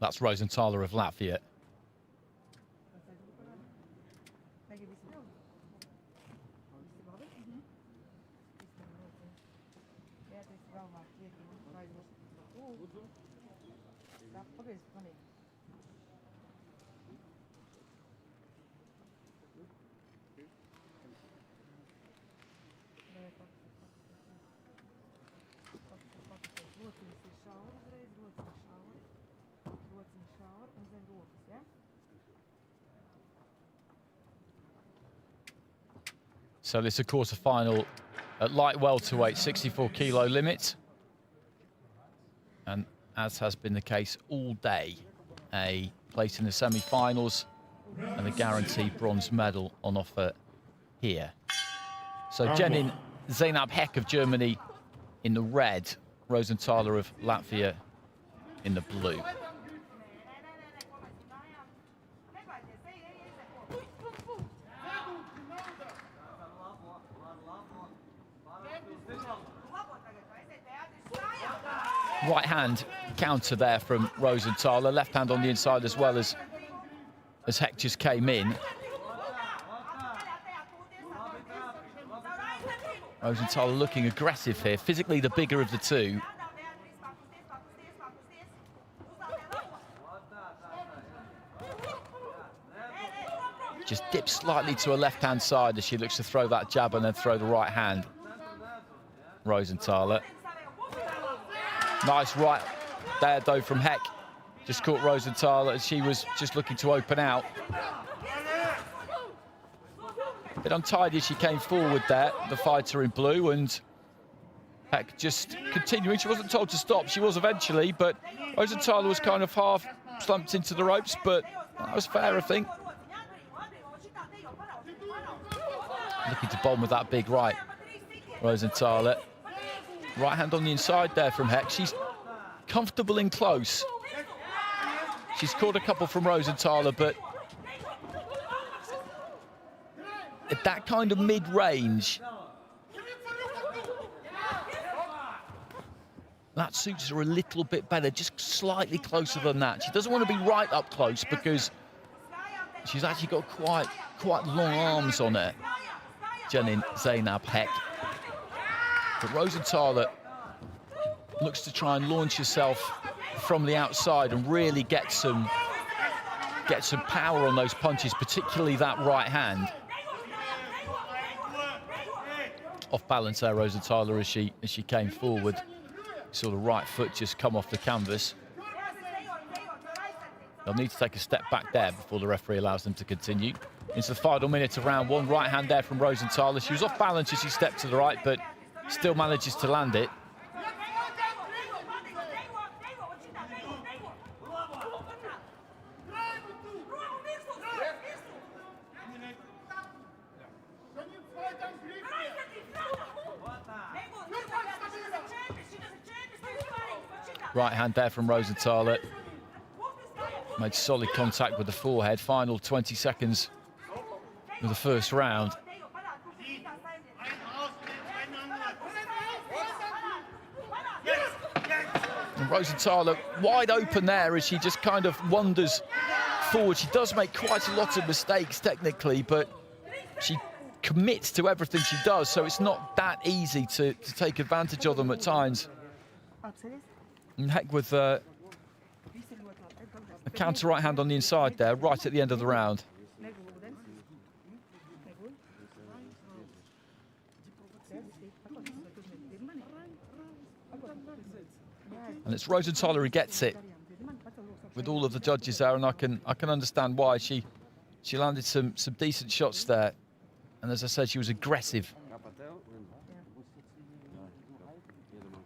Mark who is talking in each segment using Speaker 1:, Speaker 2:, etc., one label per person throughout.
Speaker 1: That's Rosenthaler of Latvia. So this is a quarter-final at light welterweight, 64 kilo limit. And as has been the case all day, a place in the semi-finals and a guaranteed bronze medal on offer here. So Jenin Zeynab of Germany in the red, Rosenthaler of Latvia in the blue. Right hand counter there from Rosenthaler, left hand on the inside as well as Heck just came in. Rosenthaler looking aggressive here, physically the bigger of the two. Just dips slightly to her left-hand side as she looks to throw that jab and then throw the right hand. Rosenthaler. Nice right there, though, from Heck. Just caught Rosenthaler as she was just looking to open out. A bit untidy as she came forward there, the fighter in blue, and Heck just continuing. She wasn't told to stop. She was eventually, but Rosenthaler was kind of half slumped into the ropes, but that was fair, I think. Looking to bomb with that big right, Rosenthaler. Right hand on the inside there from Heck. She's comfortable in close. She's caught a couple from Rosenthaler, but at that kind of mid-range, that suits her a little bit better, just slightly closer than that. She doesn't want to be right up close because she's actually got quite long arms on her, Jenin Zeynab Heck. But Rosenthaler looks to try and launch herself from the outside and really get some power on those punches, particularly that right hand. Off balance there, Rosenthaler, as she came forward. Saw the right foot just come off the canvas. They'll need to take a step back there before the referee allows them to continue. Into the final minute of round one. Right hand there from Rosenthaler. She was off balance as she stepped to the right, but still manages to land it. Right hand there from Rosenthaler. Made solid contact with the forehead. Final 20 seconds of the first round. And Rosenthaler wide open there as she just kind of wanders forward. She does make quite a lot of mistakes technically, but she commits to everything she does, so it's not that easy to take advantage of them at times. And Heck with a counter right hand on the inside there, right at the end of the round. And it's Rosenthaler who gets it with all of the judges there, and I can understand why. She landed some decent shots there, and as I said, she was aggressive.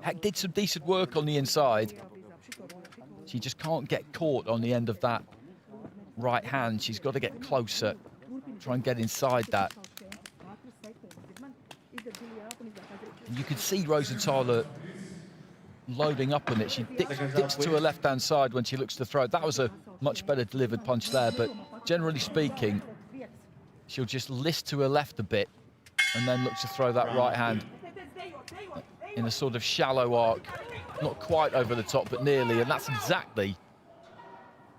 Speaker 1: Heck did some decent work on the inside. She just can't get caught on the end of that right hand. She's got to get closer, try and get inside that. And you can see Rosenthaler loading up on it. She dips to her left-hand side when she looks to throw. That was a much better delivered punch there, but generally speaking, she'll just list to her left a bit and then look to throw that right hand in a sort of shallow arc not quite over the top, but nearly, and that's exactly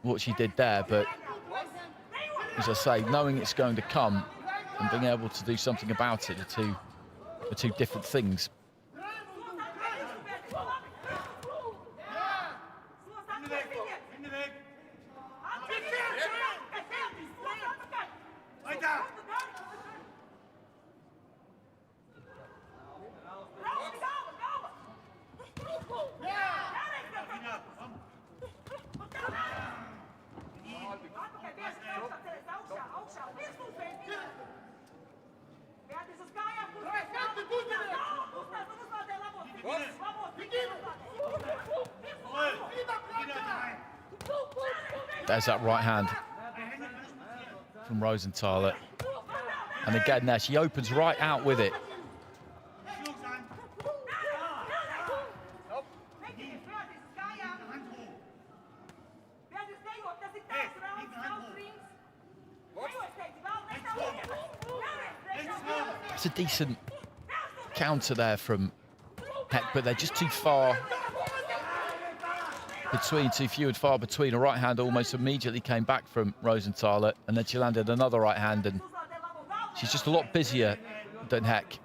Speaker 1: what she did there. But as I say, knowing it's going to come and being able to do something about it are two different things. There's that right hand from Rosenthaler. And again there, she opens right out with it. It's a decent counter there from Heck, but they're just too far between, too few and far between. A right hand almost immediately came back from Rosenthaler, and then she landed another right hand, and she's just a lot busier than Heck.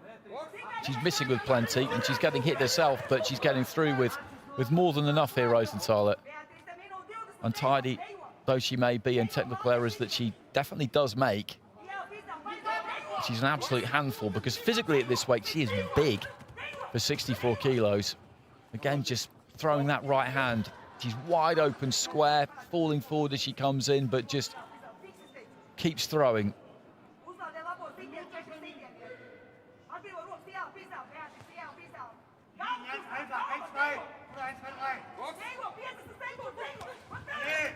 Speaker 1: She's missing with plenty, and she's getting hit herself, but she's getting through with more than enough here, Rosenthaler. Untidy though she may be, and technical errors that she definitely does make, she's an absolute handful, because physically at this weight, she is big for 64 kilos. Again, just throwing that right hand. She's wide open, square, falling forward as she comes in, but just keeps throwing.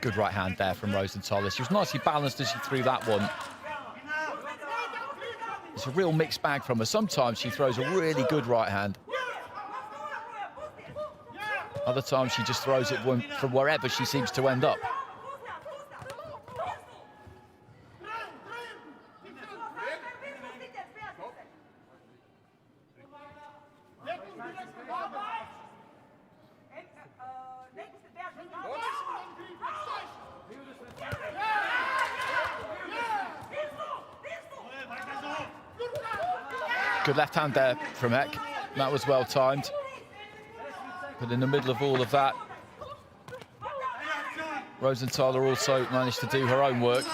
Speaker 1: Good right hand there from Rosenthaler. She was nicely balanced as she threw that one. It's a real mixed bag from her. Sometimes she throws a really good right hand. Other times she just throws it from wherever she seems to end up. Good left hand there from Heck. That was well timed. But in the middle of all of that, Rosenthaler also managed to do her own work.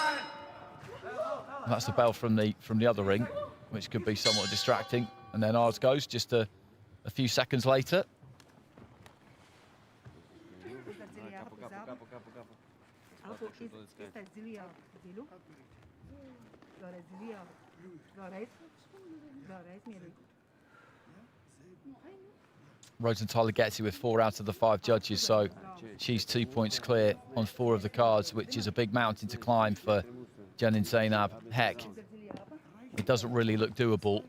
Speaker 1: And that's the bell from the other ring, which could be somewhat distracting. And then ours goes just a few seconds later. Rosenthaler gets it with 4 out of the 5 judges, so she's 2 points clear on 4 of the cards, which is a big mountain to climb for Jenin Zeynab. Heck, it doesn't really look doable,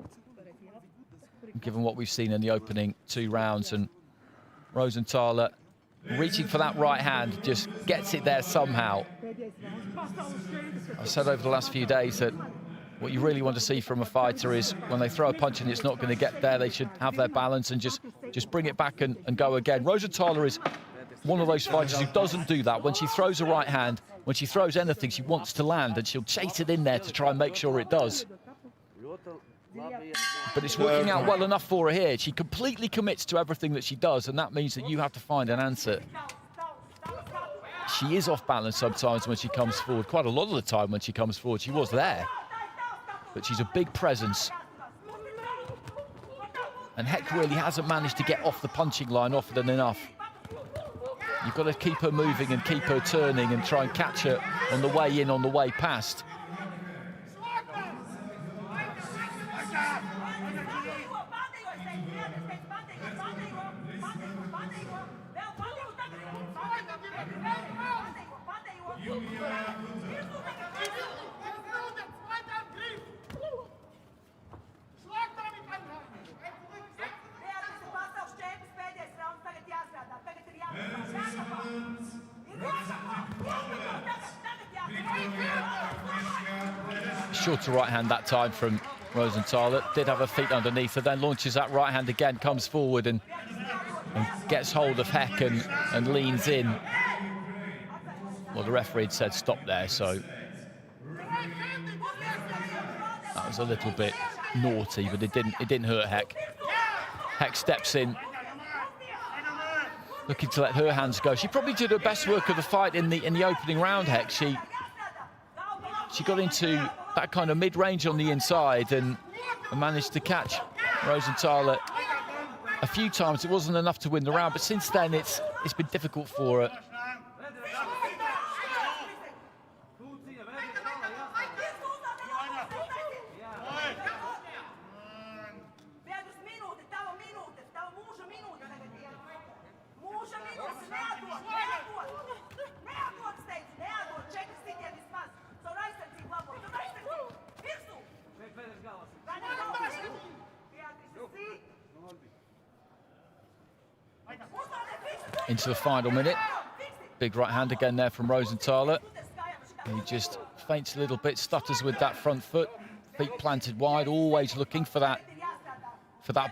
Speaker 1: given what we've seen in the opening 2 rounds. And Rosenthaler, reaching for that right hand, just gets it there somehow. I've said over the last few days that what you really want to see from a fighter is when they throw a punch and it's not going to get there, they should have their balance and just bring it back and go again. Rosenthaler is one of those fighters who doesn't do that. When she throws a right hand, when she throws anything, she wants to land, and she'll chase it in there to try and make sure it does. But it's working out well enough for her here. She completely commits to everything that she does, and that means that you have to find an answer. She is off balance sometimes when she comes forward. Quite a lot of the time when she comes forward, she was there. But she's a big presence. And Heck really hasn't managed to get off the punching line often enough. You've got to keep her moving and keep her turning and try and catch her on the way in, on the way past. Shorter right hand that time from Rosenthaler. Did have her feet underneath her, then launches that right hand again, comes forward and and gets hold of Heck and leans in. Well, the referee had said stop there, so that was a little bit naughty, but it didn't hurt Heck. Heck steps in, looking to let her hands go. She probably did her best work of the fight in the opening round, Heck. She got into that kind of mid-range on the inside and managed to catch Rosenthaler a few times. It wasn't enough to win the round, but since then it's been difficult for her. Into the final minute. Big right hand again there from Rosenthaler. He just feints a little bit, stutters with that front foot, feet planted wide, always looking for that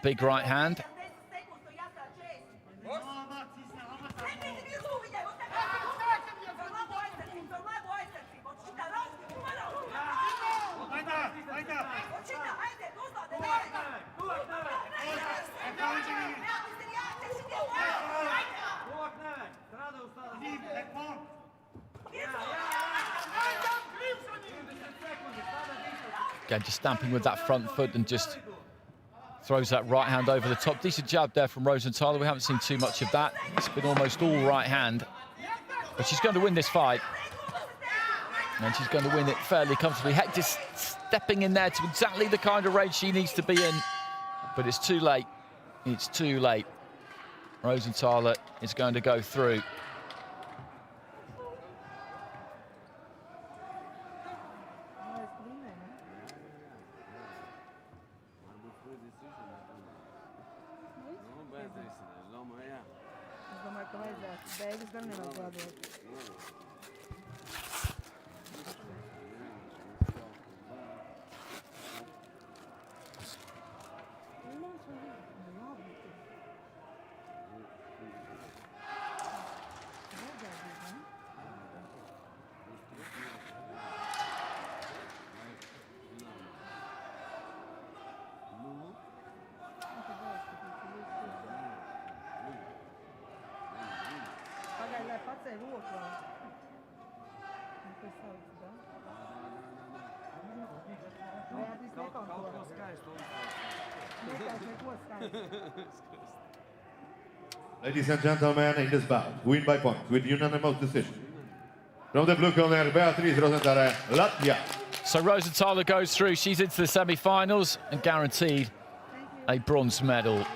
Speaker 1: big right hand. Again, just stamping with that front foot and just throws that right hand over the top. Decent jab there from Rosenthaler. We haven't seen too much of that. It's been almost all right hand. But she's going to win this fight. And she's going to win it fairly comfortably. Heck just stepping in there to exactly the kind of range she needs to be in. But it's too late. It's too late. Rosenthaler is going to go through.
Speaker 2: Ladies and gentlemen, in this bout, win by points with unanimous decision. From the blue corner, Beatrise Rozentale, Latvia.
Speaker 1: So Rosenthaler goes through. She's into the semi-finals and guaranteed a bronze medal.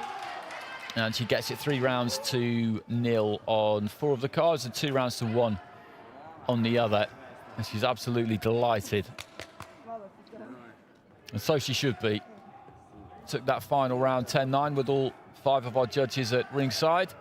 Speaker 1: And she gets it 3 rounds to 0 on 4 of the cards and 2 rounds to 1 on the other. And she's absolutely delighted. And so she should be. Took that final round 10-9 with all 5 of our judges at ringside.